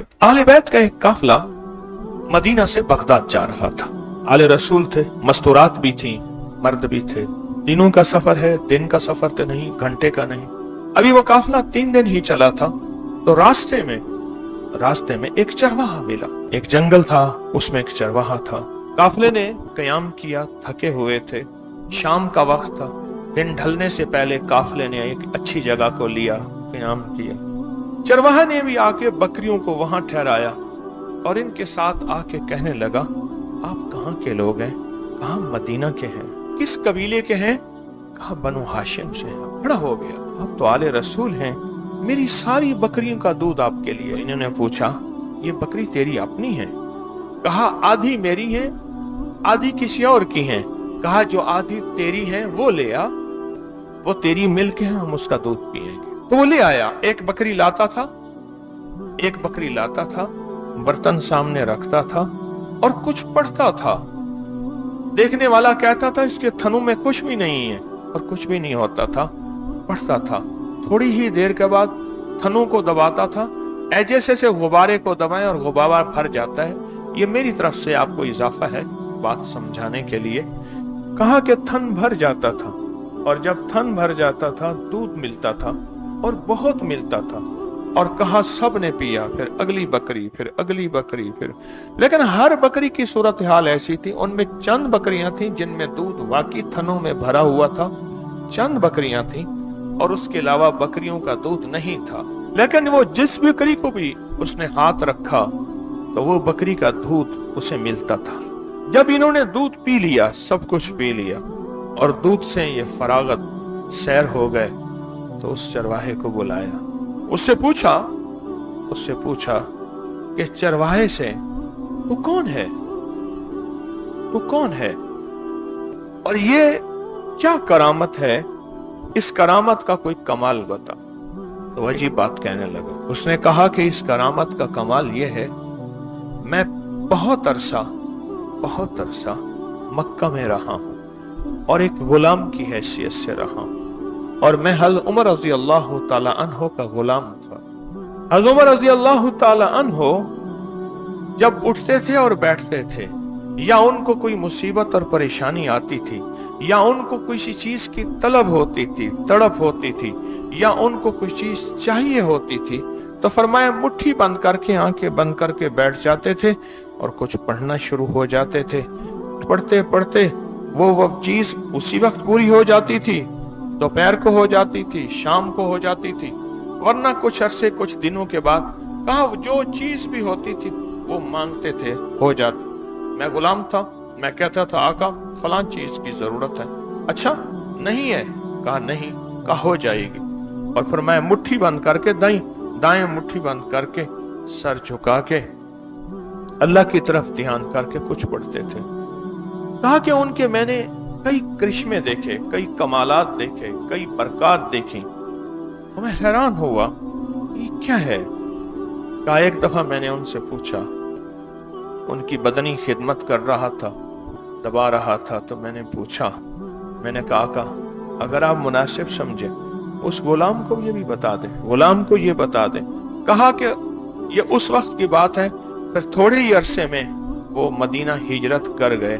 के। आले बैत का एक काफिला मदीना से बगदाद जा रहा था। आले रसूल थे, मस्तूरात भी थी, मर्द भी थे। दिनों का सफर है, दिन का सफर तो नहीं, घंटे का नहीं। अभी वो काफिला 3 दिन ही चला था तो रास्ते में एक चरवाहा मिला। एक जंगल था, उसमें एक चरवाहा था। काफिले ने कयाम किया, थके हुए थे, शाम का वक्त था। दिन ढलने से पहले काफिले ने एक अच्छी जगह को लिया, कयाम किया। चरवाहा ने भी आके बकरियों को वहां ठहराया और इनके साथ आके कहने लगा, आप कहाँ के लोग हैं? कहाँ मदीना के हैं? किस कबीले के हैं? कहा बनु हाशिम से हैं। बड़ा हो गया, आप तो आले रसूल हैं, मेरी सारी बकरियों का दूध आपके लिए। इन्होंने पूछा, ये बकरी तेरी अपनी है? कहा आधी मेरी है, आधी किसी और की है। कहा जो आधी तेरी है वो ले आ, वो तेरी मिल्क है, हम उसका दूध पिएंगे। तो वो ले आया। एक बकरी लाता था, बर्तन सामने रखता था और कुछ पढ़ता था। देखने वाला कहता था इसके थनों में कुछ भी नहीं है, और कुछ भी नहीं होता था, पढ़ता था। थोड़ी ही देर के बाद थनों को दबाता था, जैसे गुब्बारे को दबाएं और गुब्बारा भर जाता है। ये मेरी तरफ से आपको इजाफा है बात समझाने के लिए। कहा कि थन भर जाता था, और जब थन भर जाता था दूध मिलता था और बहुत मिलता था। और कहा सब ने पिया, फिर अगली बकरी, फिर अगली बकरी, फिर। लेकिन हर बकरी की सूरत हाल ऐसी थी, उनमें चंद बकरियां थीं जिनमें दूध वाकई थनों में भरा हुआ था, चंद बकरियां थीं, और उसके अलावा बकरियों का दूध नहीं था। लेकिन वो जिस बकरी को भी उसने हाथ रखा तो वो बकरी का दूध उसे मिलता था। जब इन्होंने दूध पी लिया, सब कुछ पी लिया, और दूध से ये फरागत सैर हो गए, तो उस चरवाहे को बुलाया। उससे पूछा कि चरवाहे से तू कौन है और ये क्या करामत है? इस करामत का कोई कमाल बता। तो अजीब बात कहने लगा। उसने कहा कि इस करामत का कमाल ये है, मैं बहुत अरसा मक्का में रहा हूं और एक गुलाम की हैसियत से रहा हूं, और मैं हज़रत उमर रज़ी अल्लाह ताला अन्हो का गुलाम था। हज़रत उमर रज़ी अल्लाह ताला अन्हो जब उठते थे और बैठते थे, या उनको कोई मुसीबत और परेशानी आती थी, या उनको किसी चीज की तलब होती थी, तड़प होती थी, या उनको कुछ चीज चाहिए होती थी, तो फरमाया मुट्ठी बंद करके, आंखें बंद करके बैठ जाते थे और कुछ पढ़ना शुरू हो जाते थे। पढ़ते पढ़ते वो चीज उसी वक्त पूरी हो जाती थी, दोपहर को हो जाती थी, शाम को हो जाती थी, वरना कुछ अरसे, कुछ दिनों के बाद कहा जो चीज भी होती थी वो मांगते थे, हो जाती। मैं गुलाम था, मैं कहता था आका फलां चीज की जरूरत है। अच्छा नहीं है? कहा नहीं। कहा हो जाएगी। और फिर मैं मुट्ठी बंद करके, दाएं मुट्ठी बंद करके, सर झुका के अल्लाह की तरफ ध्यान करके कुछ पढ़ते थे। कहा कि उनके मैंने कई करिश्मे देखे, कई कमालात देखे, कई बरकत देखी, तो मैं हैरान हुआ ये क्या है। कहा एक दफा मैंने उनसे पूछा, उनकी बदनी खिदमत कर रहा था, दबा रहा था, तो मैंने पूछा, मैंने कहा का अगर आप मुनासिब समझे उस गुलाम को ये भी बता दें, गुलाम को ये बता दें। कहा कि ये उस वक्त की बात है, फिर थोड़े ही अरसे में वो मदीना हिजरत कर गए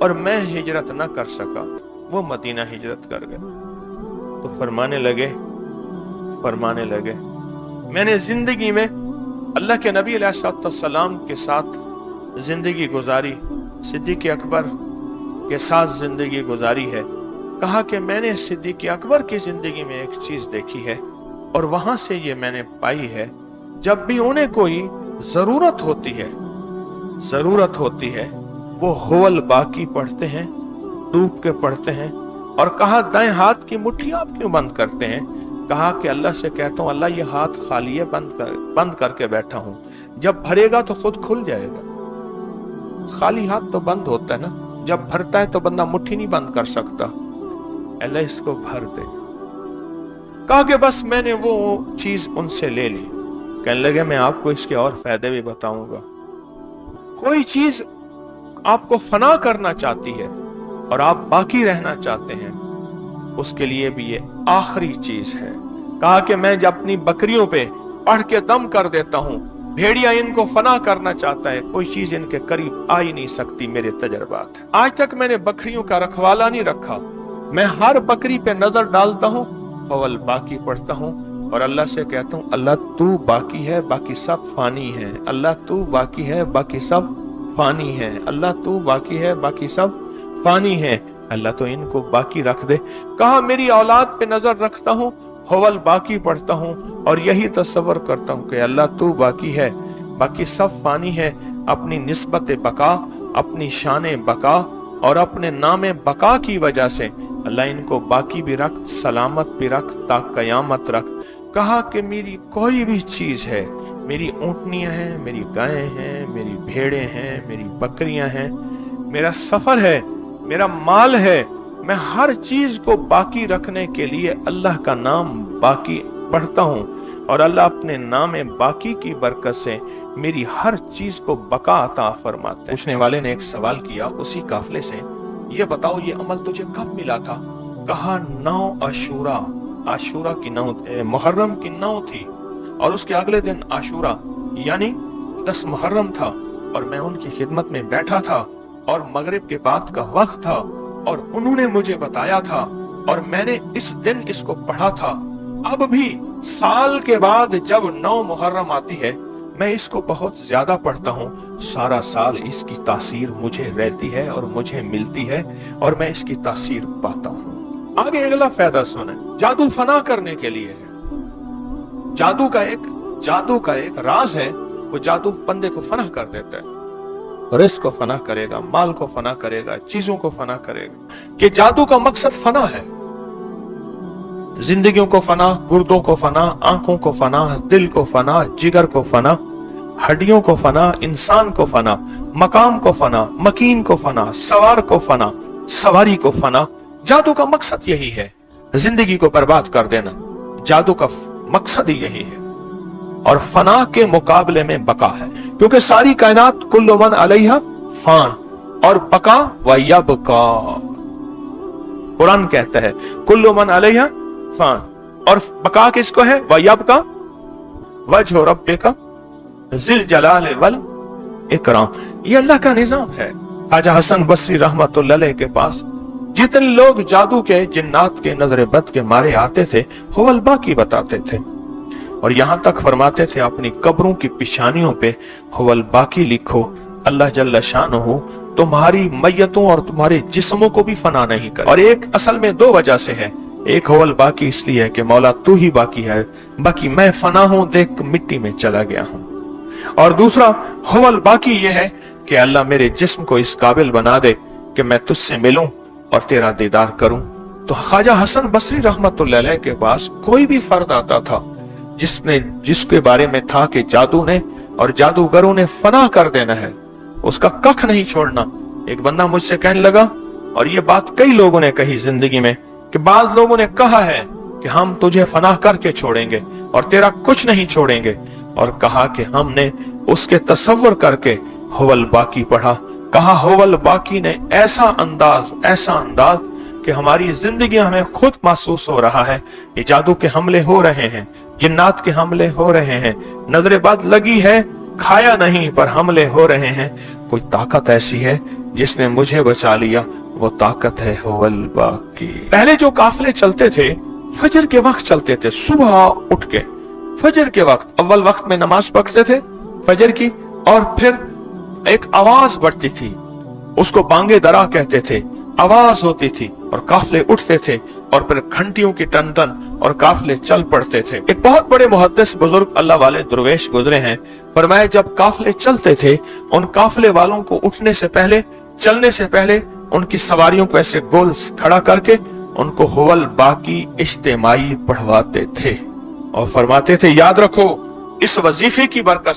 और मैं हिजरत न कर सका, वो मदीना हिजरत कर गए। तो फरमाने लगे मैंने जिंदगी में अल्लाह के नबी अलैहिस्सलाम के साथ जिंदगी गुजारी, सिद्दीक़ अकबर के साथ जिंदगी गुजारी है। कहा कि मैंने सिद्दीक़ अकबर की जिंदगी में एक चीज देखी है और वहां से ये मैंने पाई है, जब भी उन्हें कोई जरूरत होती है वो हुवल बाकी पढ़ते हैं, डूब के पढ़ते हैं। और कहा दाएं हाथ की मुट्ठी आप क्यों बंद करते हैं? कहा कि अल्लाह से कहता हूं अल्लाह ये हाथ खाली है, बंद करके बैठा हूं, जब भरेगा तो खुद खुल जाएगा। खाली हाथ तो बंद होता है ना, जब भरता है तो बंदा मुट्ठी नहीं बंद कर सकता। अल्लाह इसको भर दे। कहा कि बस मैंने वो चीज उनसे ले ली। कहने लगे मैं आपको इसके और फायदे भी बताऊंगा। कोई चीज आपको फना करना चाहती है और आप बाकी रहना चाहते हैं, उसके लिए भी ये आखिरी चीज है। कहा कि मैं जब अपनी बकरियों पे पढ़ के दम कर देता हूं भेड़िया इनको फना करना चाहता है, कोई चीज इनके करीब आ ही नहीं सकती। मेरे तजर्बात है, आज तक मैंने बकरियों का रखवाला नहीं रखा, मैं हर बकरी पे नजर डालता हूँ, अव्वल बाकी पढ़ता हूँ और अल्लाह से कहता हूँ अल्लाह तू बाकी है, बाकी सब फानी है। अल्लाह तू बाकी है, बाकी सब फानी है। अल्लाह तू बाकी है, बाकी सब फानी है। अल्लाह तो इनको बाकी रख दे। कहा मेरी औलाद पे नजर रखता हूँ, अव्वल बाकी पढ़ता हूँ और यही तस्वर करता हूँ कि अल्लाह तू बाकी है, बाकी सब फानी है। अपनी निस्बत बका, अपनी शान बका और अपने नाम बका की वजह से अल्लाह इनको बाकी भी रख, सलामत भी रख, ता कयामत रख। कहा कि मेरी कोई भी चीज है, मेरी ऊँटनियां हैं, मेरी गायें हैं, मेरी भेड़ें हैं, मेरी बकरियां हैं, मेरा सफर है, मेरा माल है, मैं हर चीज को बाकी रखने के लिए अल्लाह का नाम बाकी पढ़ता हूँ और अल्लाह अपने नाम बाकी की बरकत से मेरी हर चीज को बका अता फरमाता है। पूछने वाले ने एक सवाल किया उसी काफले से, ये बताओ ये अमल तुझे कब मिला था? कहा 9 आशूरा, आशूरा की 9 मुहर्रम की 9 थी और उसके अगले दिन आशूरा यानी 10 मुहर्रम था और मैं उनकी खिदमत में बैठा था और मगरिब के बाद का वक्त था और उन्होंने मुझे बताया था और मैंने इस दिन इसको पढ़ा था। अब भी साल के बाद जब 9 मुहर्रम आती है मैं इसको बहुत ज्यादा पढ़ता हूँ, सारा साल इसकी तासीर मुझे रहती है और मुझे मिलती है और मैं इसकी तासीर पाता हूँ। आगे अगला फायदा सुने, जादू फना करने के लिए है। जादू का एक राज है, वो जादू बंदे को फना कर देता है, रिस्क को फना करेगा, माल को फना करेगा, चीजों को फना करेगा। कि जादू का मकसद फना है, जिंदगियों को फना, गुर्दों को फना, आंखों को फना, दिल को फना, जिगर को फना, हड्डियों को फना, इंसान को फना, मकाम को फना, मकीन को फना, सवार को फना, सवारी को फना। जादू का मकसद यही है, जिंदगी को बर्बाद कर देना। जादू का मकसद ही यही है और फना के मुकाबले में बका है, क्योंकि सारी कायनात कुल्लु मन अलैहा फान और बका व यबका। कुरान कहता है कुल्लु मन अलैहा फान और बका किसको है? व यबका वजह रब्बिका जिल जलाल वल इकराम। ये अल्लाह का निजाम है। ख्वाजा हसन बसरी रहमतुल्लाह अलैह के पास जितने लोग जादू के, जिन्नात के, नजर बद के मारे आते थे हुवल बाकी बताते थे और यहां तक फरमाते थे अपनी कब्रों की पिशानियों पे हुवल बाकी लिखो, अल्लाह जल्ल शानुहु तुम्हारी मैयतों और तुम्हारे जिस्मों को भी फना नहीं कर। और एक असल में 2 वजह से है, एक हुवल बाकी इसलिए है कि मौला तू ही बाकी है, बाकी मैं फना हूं, देख मिट्टी में चला गया हूं। और दूसरा हुवल बाकी ये है कि अल्लाह मेरे जिस्म को इस काबिल बना दे कि मैं तुझसे मिलूं और तेरा दीदार करूं। तो ख्वाजा हसन बसरी रहमतुल्लाह अलैह के पास कोई भी फर्द आता था जिसके बारे में था कि जादू ने और जादूगरों ने फना कर देना है, उसका कख नहीं छोड़ना। एक बंदा मुझसे कहने लगा, और ये बात कई लोगों ने कही जिंदगी में, कि बाद लोगों ने कहा है कि हम तुझे फना करके छोड़ेंगे और तेरा कुछ नहीं छोड़ेंगे, और कहा कि हमने उसके तसव्वुर करके हुवल बाकी पढ़ा। कहा हुवल बाकी ने ऐसा अंदाज कि हमारी जिंदगी हमें खुद महसूस हो रहा है कि जादू के हमले हो रहे हैं, जिन्नात के हमले हो रहे हैं, नजरेबाद लगी है, खाया नहीं पर हमले हो रहे हैं। कोई ताकत ऐसी है जिसने मुझे बचा लिया, वो ताकत है हुवल बाकी। पहले जो काफिले चलते थे फजर के वक्त चलते थे, सुबह उठ के फजर के वक्त अव्वल वक्त में नमाज पढ़ते थे फजर की, और फिर एक आवाज बढ़ती थी, उसको बांगे दरा कहते थे, आवाज होती थी और काफिले उठते थे और फिर घंटियों की टन और काफिले चल पड़ते थे। एक बहुत बड़े मुहद्दिस बुजुर्ग अल्लाह वाले दुर्वेश गुजरे हैं, फरमाया जब काफिले चलते थे उन काफिले वालों को उठने से पहले, चलने से पहले उनकी सवारियों को ऐसे गोल खड़ा करके उनको हुवल बाकी इज्तिमाई पढ़वाते थे और फरमाते थे याद रखो इस वजीफे की बरकत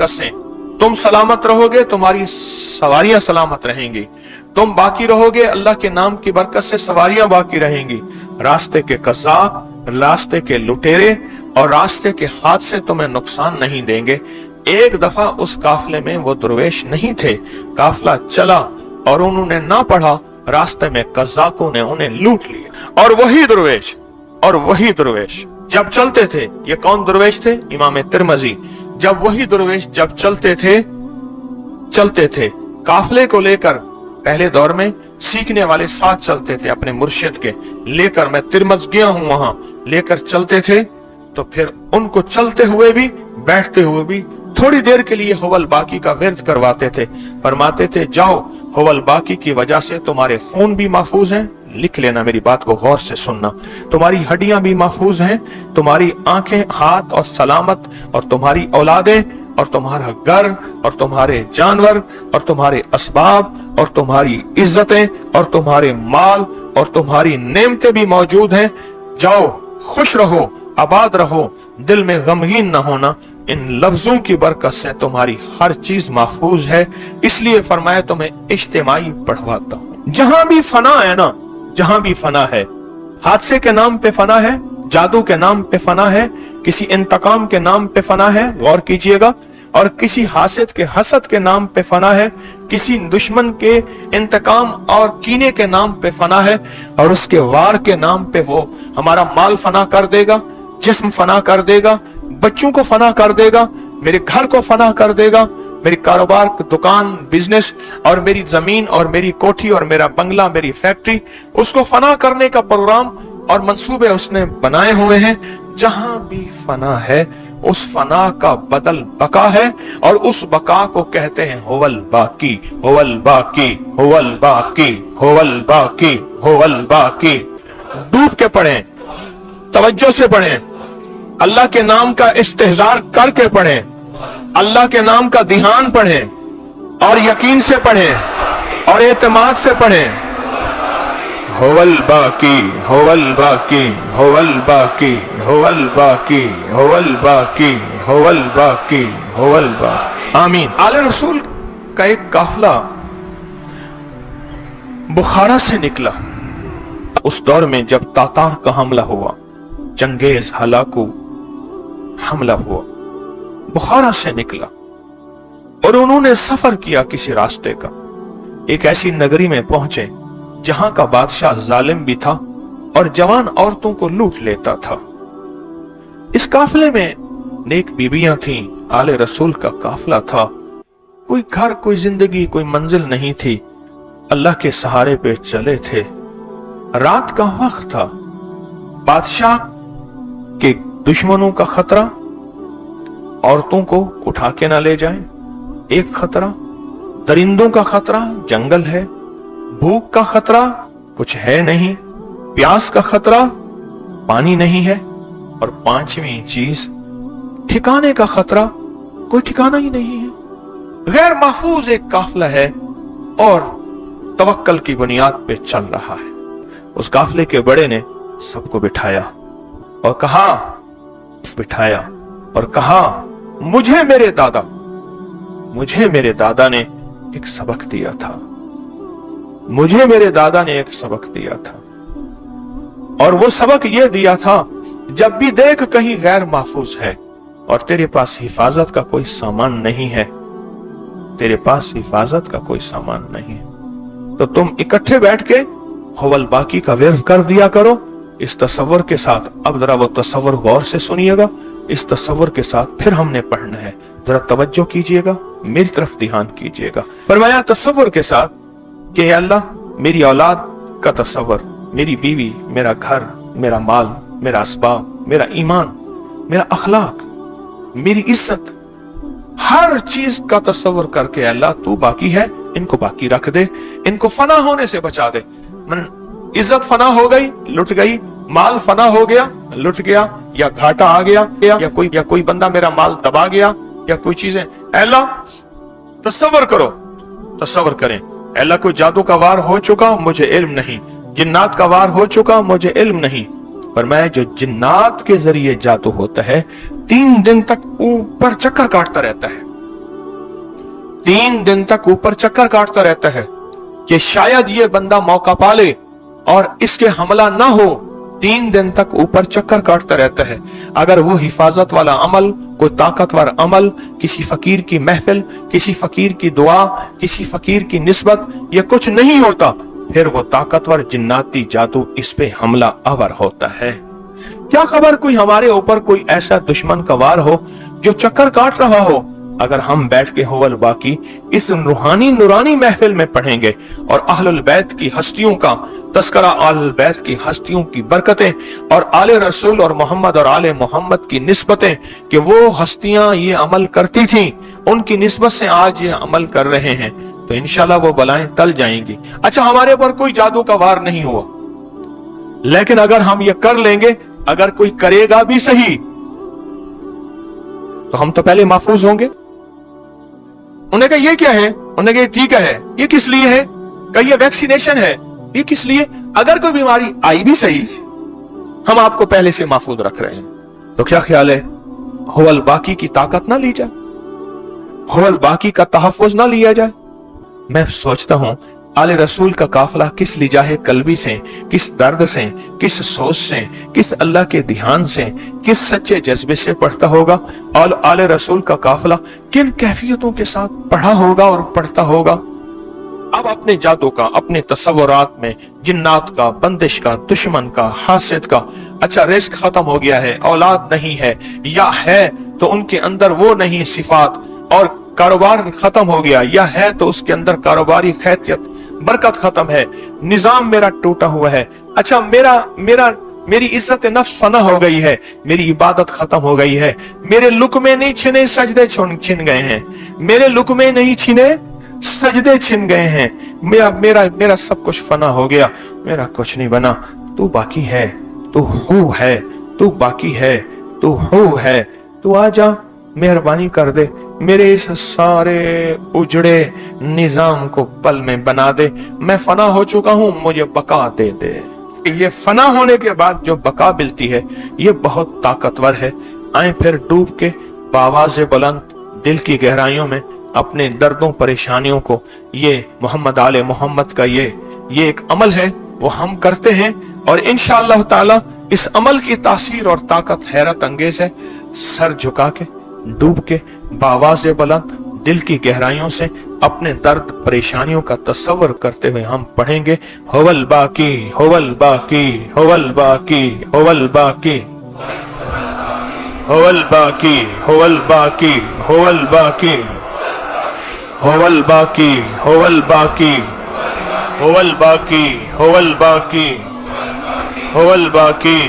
से तुम सलामत रहोगे, तुम्हारी सवारियां सलामत रहेंगी, तुम बाकी रहोगे, अल्लाह के नाम की बरकत से सवारियां बाकी रहेंगी। रास्ते के कज़ाक, रास्ते के लुटेरे और रास्ते के हादसे तुम्हें नुकसान नहीं देंगे। एक दफा उस काफिले में वो दुर्वेश नहीं थे, काफिला चला और उन्होंने ना पढ़ा, रास्ते में कज़ाकों ने उन्हें लूट लिया। और वही दुर्वेश जब चलते थे, ये कौन दरवेश थे? इमाम तिरमिज़ी। जब वही दरवेश जब चलते थे काफले को लेकर, पहले दौर में सीखने वाले साथ चलते थे अपने मुर्शिद के लेकर, मैं तिरमिज़ गया हूं वहां, लेकर चलते थे, तो फिर उनको चलते हुए भी बैठते हुए भी थोड़ी देर के लिए हुवल बाकी का विर्द करवाते थे। फरमाते थे जाओ, हुवल बाकी की वजह से तुम्हारे खून भी महफूज हैं, लिख लेना, मेरी बात को गौर से सुनना, तुम्हारी हड्डियां भी महफूज हैं, तुम्हारी आंखें, हाथ और सलामत, और तुम्हारी औलादें, और तुम्हारा घर, और तुम्हारे जानवर, और तुम्हारे असबाब, और तुम्हारी इज्जतें, और तुम्हारे माल, और तुम्हारी नेमतें भी मौजूद हैं। जाओ, खुश रहो, आबाद रहो, दिल में गमगीन न होना, इन लफ्जों की बरकत से तुम्हारी हर चीज महफूज है। इसलिए फरमाया तुम्हें इज्तिमाई पढ़वाता हूं। जहां भी फना है ना, जहां भी फना है, हादसे के नाम पे फना है, जादू के नाम पे फना है, किसी इंतकाम के नाम पे फना है, गौर कीजिएगा, और किसी हासिद के हसद के नाम पे फना है, किसी दुश्मन के इंतकाम और कीने के नाम पे फना है, और उसके वार के नाम पे वो हमारा माल फना कर देगा, जिस्म फना कर देगा, बच्चों को फना कर देगा, मेरे घर को फना कर देगा, मेरी कारोबार, दुकान, बिजनेस, और मेरी जमीन, और मेरी कोठी, और मेरा बंगला, मेरी फैक्ट्री, उसको फना करने का प्रोग्राम और मंसूबे उसने बनाए हुए हैं। जहां भी फना है, उस फना का बदल बका है, और उस बका को कहते हैं हुवल बाकी, हुवल बाकी, हुवल बाकी, हुवल बाकी, हुवल बाकी। डूब के पढ़ें, तवज्जो से पढ़ें, अल्लाह के नाम का इस्तेहजार करके पढ़ें, अल्लाह के नाम का ध्यान पढ़ें, और यकीन से पढ़ें, और एतमाद से पढ़ें। हुवल बाकी, हुवल बाकी, हुवल बाकी, हुवल बाकी, हुवल बाकी, हुवल बाकी, हुवल बाकी। आमीन। आले रसूल का एक काफिला बुखारा से निकला। उस दौर में जब तातार का हमला हुआ, चंगेज हलाकू हमला हुआ, बुखारा से निकला, और उन्होंने सफर किया किसी रास्ते का। एक ऐसी नगरी में पहुंचे जहां का बादशाह जालिम भी था और जवान औरतों को लूट लेता था। इस काफिले में नेक बीबियां थीं, आले रसूल का काफिला था, कोई घर, कोई जिंदगी, कोई मंजिल नहीं थी, अल्लाह के सहारे पे चले थे। रात का वक्त था, बादशाह के दुश्मनों का खतरा, औरतों को उठा के ना ले जाएं, एक खतरा, दरिंदों का खतरा, जंगल है, भूख का खतरा, कुछ है नहीं, प्यास का खतरा, पानी नहीं है, और पांचवी चीज ठिकाने का खतरा, कोई ठिकाना ही नहीं है। गैर महफूज एक काफिला है और तवक्कल की बुनियाद पे चल रहा है। उस काफिले के बड़े ने सबको बिठाया और कहा, मुझे मेरे दादा ने एक सबक दिया था, मुझे मेरे दादा ने एक सबक दिया था, और वो सबक ये दिया था, जब भी देख कहीं गैर महफूज है और तेरे पास हिफाजत का कोई सामान नहीं है, तेरे पास हिफाजत का कोई सामान नहीं है, तो तुम इकट्ठे बैठ के हुवल बाकी का विर्द कर दिया करो, इस तस्वर के साथ। अब जरा वो तस्वर गौर से सुनिएगा, इस तस्वर के साथ फिर हमने पढ़ना है, जरा तवज्जो कीजिएगा, मेरी तरफ ध्यान कीजिएगा। फरमाया तस्वर के साथ कि अल्लाह, मेरी औलाद का तस्वर, मेरी बीवी, मेरा घर, मेरा माल, मेरा असबाब, मेरा ईमान, मेरा अखलाक, मेरी इज्जत, हर चीज का तस्वर करके अल्लाह तू बाकी है, इनको बाकी रख दे, इनको फना होने से बचा दे। इज्जत फना हो गई, लुट गई, माल फना हो गया, लुट गया, या घाटा आ गया, या कोई बंदा मेरा माल दबा गया, या कोई चीजें, अल्लाह तस्वर करो, तस्वर करें, अल्लाह कोई जादू का वार हो चुका, मुझे इल्म नहीं, जिन्नात का वार हो चुका, मुझे इल्म नहीं। फरमाया जो जिन्नात के जरिए जादू होता है, 3 दिन तक ऊपर चक्कर काटता रहता है, 3 दिन तक ऊपर चक्कर काटता रहता है कि शायद ये बंदा मौका पाले और इसके हमला ना हो। 3 दिन तक ऊपर चक्कर काटता रहता है। अगर वो हिफाजत वाला अमल, कोई ताकतवर अमल, किसी फकीर की महफिल, किसी फकीर की दुआ, किसी फकीर की निस्बत, ये कुछ नहीं होता, फिर वो ताकतवर जिन्नाती जादू इस पे हमला आवर होता है। क्या खबर कोई हमारे ऊपर कोई ऐसा दुश्मन का वार हो जो चक्कर काट रहा हो। अगर हम बैठ के हुवल बाकी इस रूहानी नूरानी महफिल में पढ़ेंगे और अहलुल बैत की हस्तियों का तस्करा, अहलुल बैत की हस्तियों की बरकतें और आले रसूल और मोहम्मद और आले मोहम्मद की निस्बतें कि वो हस्तियां ये अमल करती थीं, उनकी निस्बत से आज ये अमल कर रहे हैं, तो इंशाल्लाह वो बलाएं टल जाएंगी। अच्छा, हमारे ऊपर कोई जादू का वार नहीं हुआ, लेकिन अगर हम ये कर लेंगे, अगर कोई करेगा भी सही, तो हम तो पहले महफूज होंगे। उन्हें कहा ये क्या है, उन्हें कहा टीका है, ये किस लिए है, कहा ये वैक्सीनेशन है, ये किस लिए। अगर कोई बीमारी आई भी सही, हम आपको पहले से महफूज रख रहे हैं। तो क्या ख्याल है, हुवल बाकी की ताकत ना ली जाए, हुवल बाकी का तहफ़्फ़ुज़ ना लिया जाए। मैं सोचता हूं आले रसूल का काफिला किस लिजाहे कल्बी से, किस दर्द से, किस सोच से, किस अल्लाह के ध्यान से, किस सच्चे जज्बे से पढ़ता होगा, और आले रसूल का काफिला किन कैफियतों के साथ पढ़ा होगा और पढ़ता होगा। अब अपने जादू का, अपने तसव्वुरात में जिन्नात का, बंदिश का, दुश्मन का, हासिद का, अच्छा रिस्क खत्म हो गया है, औलाद नहीं है, या है तो उनके अंदर वो नहीं सिफात, और कारोबार खत्म हो गया, या है तो उसके अंदर कारोबारी खैरियत बरकत खत्म है, निजाम मेरा टूटा हुआ है, अच्छा मेरी इज्जत नफ्स फना हो गई है, मेरी इबादत खत्म हो गई है, मेरे लुकमे नहीं छिने सजदे छिन गए हैं, मेरे लुकमे नहीं छिने सजदे छिन गए हैं, मेरा सब कुछ फना हो गया, मेरा कुछ नहीं बना। तू बाकी है, तू हू है, तू बाकी है, तू हू है, तू आजा मेहरबानी कर दे, मेरे इस सारे उजड़े निजाम को पल में बना दे, मैं फना हो चुका हूं, मुझे बका दे दे। ये फना होने के बाद जो बका मिलती है ये बहुत ताकतवर है। आए फिर डूब के बावाज़े बुलंद दिल की गहराइयों में अपने दर्दों परेशानियों को, ये मोहम्मद आले मोहम्मद का ये एक अमल है, वो हम करते हैं, और इंशाअल्लाह ताला इस अमल की तासीर और ताकत हैरत अंगेज है। सर झुका के, डूब के, बावाज़े बुलंद दिल की गहराइयों से अपने दर्द परेशानियों का तस्वर करते हुए हम पढ़ेंगे हुवल बाकी, हुवल बाकी, हुवल बाकी, हुवल बाकी, हुवल बाकी, हुवल बाकी, हुवल बाकी, हुवल बाकी, हुवल बाकी, हुवल बाकी, हुवल बाकी, हुवल बाकी।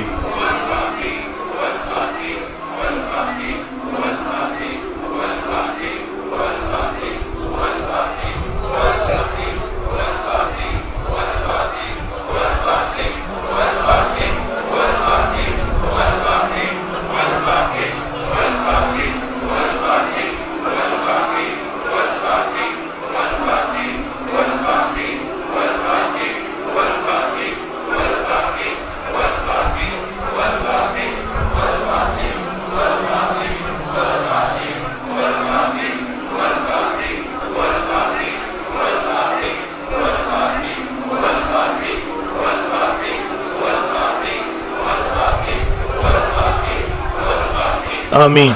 आमीन।